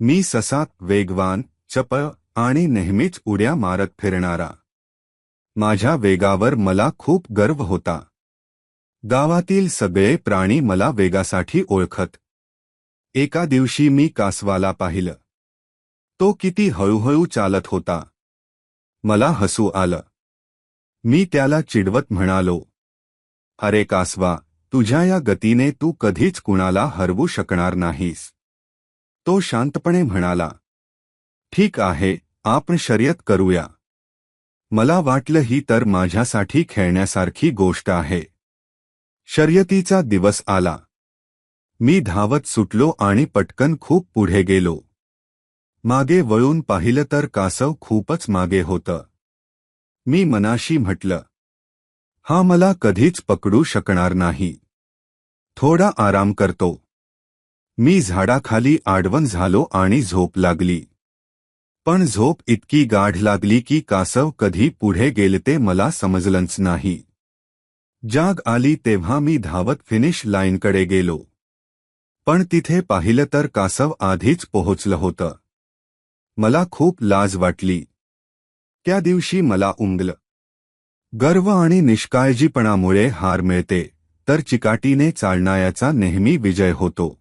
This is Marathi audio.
मी ससा, वेगवान, चपळ आणि नेहमीच उड्या मारत फिरणारा. माझ्या वेगावर मला खूप गर्व होता. गावातील सगळे प्राणी मला वेगासाठी ओळखत. एका दिवशी मी कासवाला पाहिलं. तो किती हळूहळू चालत होता. मला हसू आलं. मी त्याला चिडवत म्हणालो, "अरे कासवा, तुझ्या या गतीने तू कधीच कुणाला हरवू शकणार नाहीस." तो शांतपणे म्हणाला, "ठीक आहे, आपण शर्यत करूया." मला वाटलं ही तर माझ्यासाठी खेळण्यासारखी गोष्ट आहे. शर्यतीचा दिवस आला. मी धावत सुटलो आणि पटकन खूप पुढे गेलो. मागे वळून पाहिलं तर कासव खूपच मागे होतं. मी मनाशी म्हटलं, हा मला कधीच पकडू शकणार नाही. थोडा आराम करतो. मी झाडाखाली आडवण झालो आणि झोप लागली. पण झोप इतकी गाढ लागली की कासव कधी पुढे गेले ते मला समजलंच नाही. जाग आली तेव्हा मी धावत फिनिश लाईनकडे गेलो. पण तिथे पाहिलं तर कासव आधीच पोहोचलं होतं. मला खूप लाज वाटली. त्या दिवशी मला उमगलं. गर्व आणि निष्काळजीपणामुळे हार मिळते, तर चिकाटीने चालणाऱ्याचा नेहमी विजय होतो.